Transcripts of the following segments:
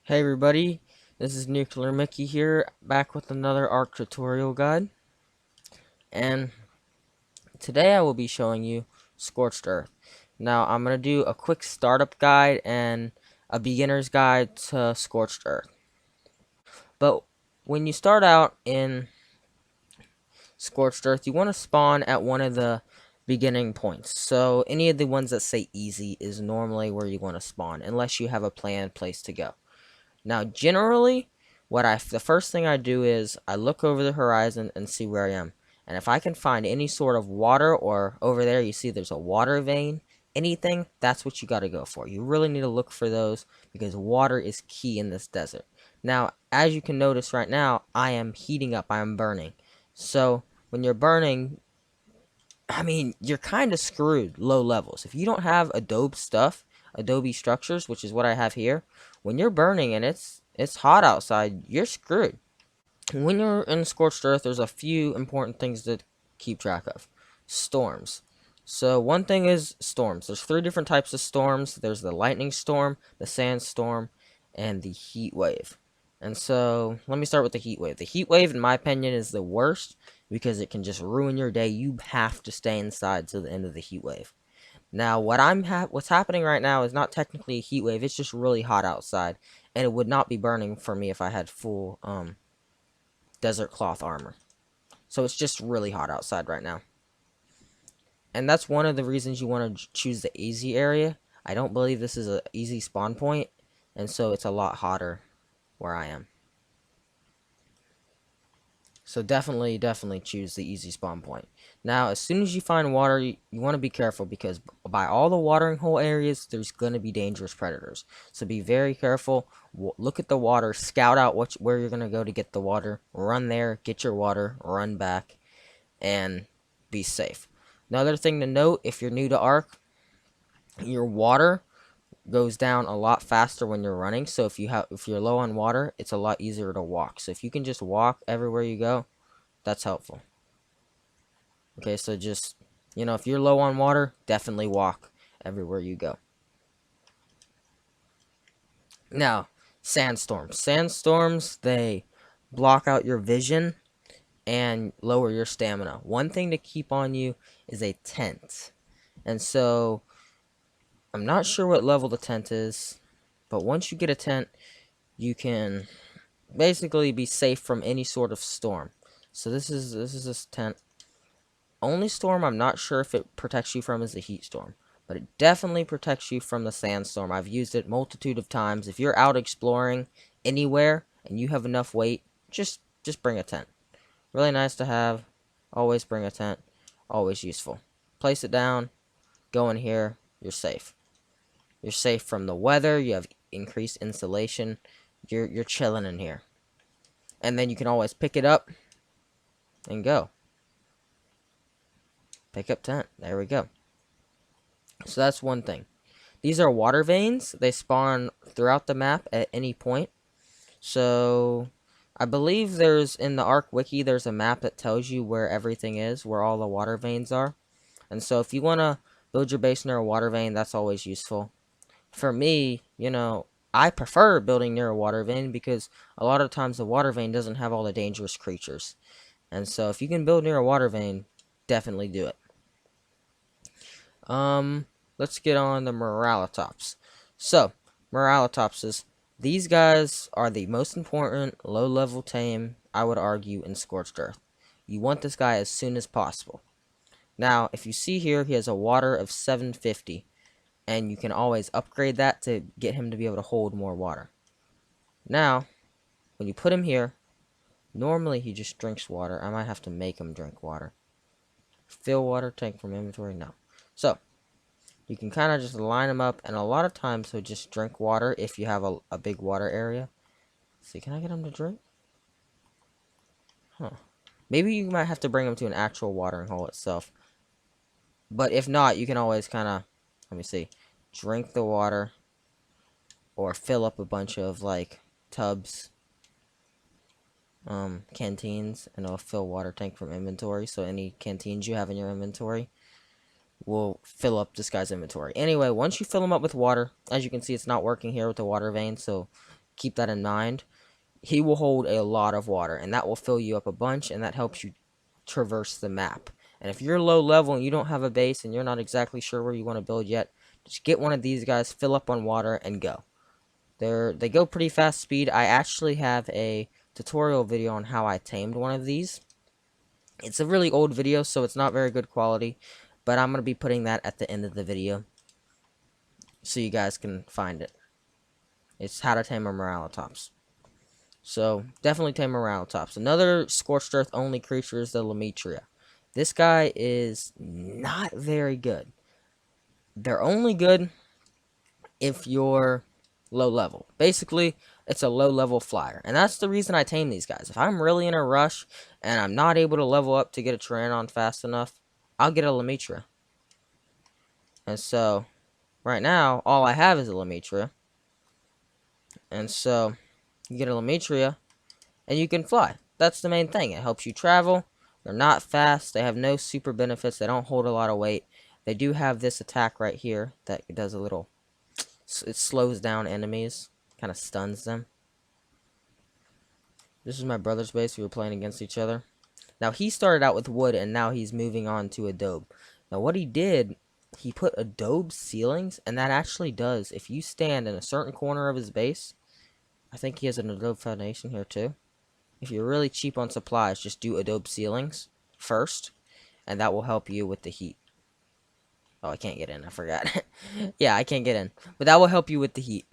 Hey everybody, this is Nuclear Mickey here, back with another Ark tutorial guide, and today I will be showing you Scorched Earth. Now I'm going to do a quick startup guide and a beginner's guide to Scorched Earth. But when you start out in Scorched Earth, you want to spawn at one of the beginning points. So any of the ones that say easy is normally where you want to spawn, unless you have a planned place to go. Now, generally, the first thing I do is I look over the horizon and see where I am. And if I can find any sort of water, or over there you see there's a water vein, anything, that's what you got to go for. You really need to look for those because water is key in this desert. Now, as you can notice right now, I am heating up, I am burning. So, when you're burning, I mean, you're kind of screwed low levels. If you don't have Adobe structures, which is what I have here, when you're burning and it's hot outside, you're screwed. When you're in Scorched Earth, there's a few important things to keep track of. Storms. So one thing is storms. There's 3 different types of storms. There's the lightning storm, the sandstorm, and the heat wave. And so let me start with the heat wave. The heat wave, in my opinion, is the worst because it can just ruin your day. You have to stay inside till the end of the heat wave. Now, what's happening right now is not technically a heat wave. It's just really hot outside, and it would not be burning for me if I had full desert cloth armor. So it's just really hot outside right now. And that's one of the reasons you want to choose the easy area. I don't believe this is an easy spawn point, and so it's a lot hotter where I am. So definitely choose the easy spawn point. Now, as soon as you find water, you want to be careful because by all the watering hole areas, there's going to be dangerous predators. So be very careful. Look at the water, scout out where you're going to go to get the water, run there, get your water, run back, and be safe. Another thing to note, if you're new to Ark, your water goes down a lot faster when you're running. So if you're low on water, it's a lot easier to walk. So if you can just walk everywhere you go, that's helpful. Okay, so just, if you're low on water, definitely walk everywhere you go. Now, sandstorms. Sandstorms, they block out your vision and lower your stamina. One thing to keep on you is a tent. And so, I'm not sure what level the tent is, but once you get a tent, you can basically be safe from any sort of storm. So this is this tent. Only storm I'm not sure if it protects you from is the heat storm, but it definitely protects you from the sandstorm. I've used it multitude of times. If you're out exploring anywhere and you have enough weight, just bring a tent. Really nice to have. Always bring a tent. Always useful. Place it down. Go in here. You're safe. You're safe from the weather. You have increased insulation. You're chilling in here. And then you can always pick it up and go. Pick up tent. There we go. So that's one thing. These are water veins. They spawn throughout the map at any point. So I believe in the Ark Wiki, there's a map that tells you where everything is, where all the water veins are. And so if you want to build your base near a water vein, that's always useful. For me, I prefer building near a water vein because a lot of times the water vein doesn't have all the dangerous creatures. And so if you can build near a water vein, definitely do it. Let's get on the Moralitops. So, Moralitopses, these guys are the most important low-level tame, I would argue, in Scorched Earth. You want this guy as soon as possible. Now, if you see here, he has a water of 750, and you can always upgrade that to get him to be able to hold more water. Now, when you put him here, normally he just drinks water. I might have to make him drink water. Fill water tank from inventory? No. So, you can kind of just line them up, and a lot of times he'll just drink water if you have a big water area. See, can I get him to drink? Huh. Maybe you might have to bring him to an actual watering hole itself. But if not, you can always kind of, let me see, drink the water, or fill up a bunch of, like, tubs, canteens, and it'll fill water tank from inventory. So any canteens you have in your inventory will fill up this guy's inventory. Anyway, once you fill him up with water, as you can see, it's not working here with the water vein, so keep that in mind. He will hold a lot of water, and that will fill you up a bunch, and that helps you traverse the map. And if you're low level and you don't have a base and you're not exactly sure where you want to build yet, just get one of these guys, fill up on water, and go. They go pretty fast speed. I actually have a tutorial video on how I tamed one of these. It's a really old video, so it's not very good quality, but I'm going to be putting that at the end of the video so you guys can find it. It's how to tame a Moralitops. So, definitely tame Moralitops. Another Scorched Earth only creature is the Lumitria. This guy is not very good. They're only good if you're low level. Basically, it's a low level flyer. And that's the reason I tame these guys. If I'm really in a rush and I'm not able to level up to get a Tyrannon fast enough, I'll get a Lumitria. And so, right now, all I have is a Lumitria. And so, you get a Lumitria, and you can fly. That's the main thing. It helps you travel. They're not fast. They have no super benefits. They don't hold a lot of weight. They do have this attack right here that does a little... It slows down enemies. Kind of stuns them. This is my brother's base. We were playing against each other. Now, he started out with wood, and now he's moving on to adobe. Now, what he did, he put adobe ceilings, and that actually does. If you stand in a certain corner of his base, I think he has an adobe foundation here too. If you're really cheap on supplies, just do adobe ceilings first, and that will help you with the heat. Oh, I can't get in. I forgot. Yeah, I can't get in. But that will help you with the heat.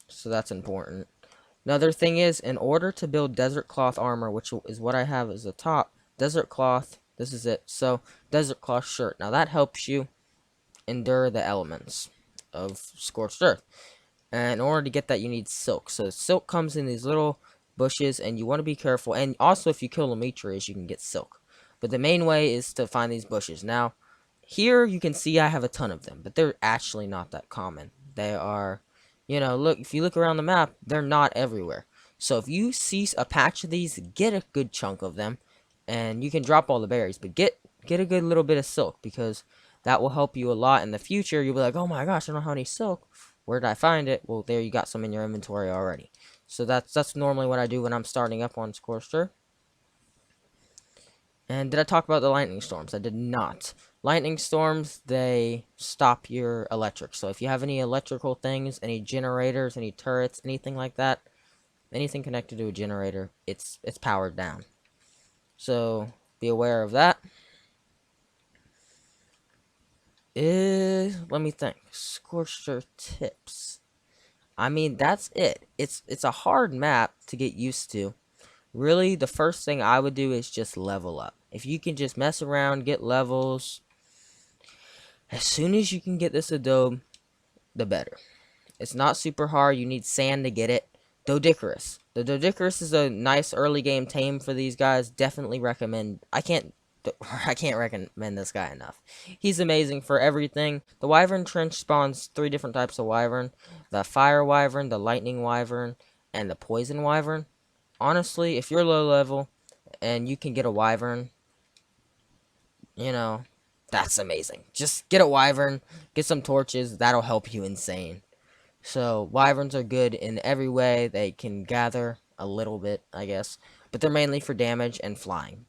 So that's important. Another thing is, in order to build desert cloth armor, which is what I have as the top, desert cloth, this is it. So, desert cloth shirt. Now, that helps you endure the elements of Scorched Earth. And in order to get that, you need silk. So, silk comes in these little bushes, and you want to be careful. And also, if you kill Lumitrias, you can get silk. But the main way is to find these bushes. Now, here you can see I have a ton of them, but they're actually not that common. They are, you know, look, if you look around the map, they're not everywhere. So if you see a patch of these, get a good chunk of them, and you can drop all the berries, but get a good little bit of silk, because that will help you a lot in the future. You'll be like, oh my gosh, I don't have any silk. Where did I find it? Well, there, you got some in your inventory already. So that's normally what I do when I'm starting up on Scorched Earth. And did I talk about the lightning storms? I did not. Lightning storms, they stop your electric. So if you have any electrical things, any generators, any turrets, anything like that, anything connected to a generator, it's powered down. So be aware of that. Let me think. Scorched Earth tips. I mean, that's it. It's a hard map to get used to. Really, the first thing I would do is just level up. If you can just mess around, get levels, as soon as you can get this adobe, the better. It's not super hard. You need sand to get it. Doedicurus. The Doedicurus is a nice early game tame for these guys. Definitely recommend. I can't recommend this guy enough. He's amazing for everything. The Wyvern Trench spawns 3 different types of Wyvern. The Fire Wyvern, the Lightning Wyvern, and the Poison Wyvern. Honestly, if you're low level and you can get a Wyvern, you know, that's amazing. Just get a Wyvern, get some torches, that'll help you insane. So, Wyverns are good in every way. They can gather a little bit, I guess, but they're mainly for damage and flying.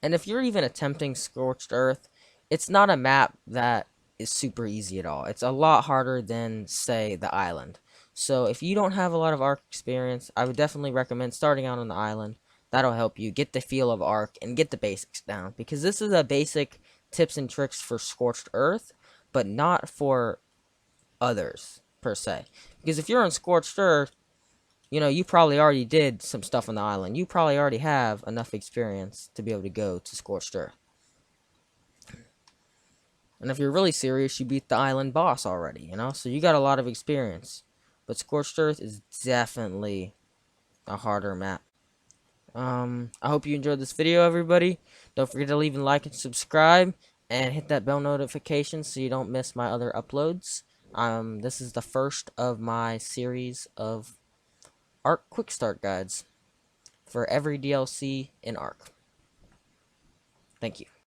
And if you're even attempting Scorched Earth, it's not a map that is super easy at all. It's a lot harder than, say, the island. So if you don't have a lot of Ark experience, I would definitely recommend starting out on the island. That'll help you get the feel of Ark and get the basics down. Because this is a basic tips and tricks for Scorched Earth, but not for others, per se. Because if you're on Scorched Earth, you know, you probably already did some stuff on the island. You probably already have enough experience to be able to go to Scorched Earth. And if you're really serious, you beat the island boss already, you know? So you got a lot of experience. But Scorched Earth is definitely a harder map. I hope you enjoyed this video, everybody. Don't forget to leave a like and subscribe. And hit that bell notification so you don't miss my other uploads. This is the first of my series of Ark Quick Start Guides for every DLC in Ark. Thank you.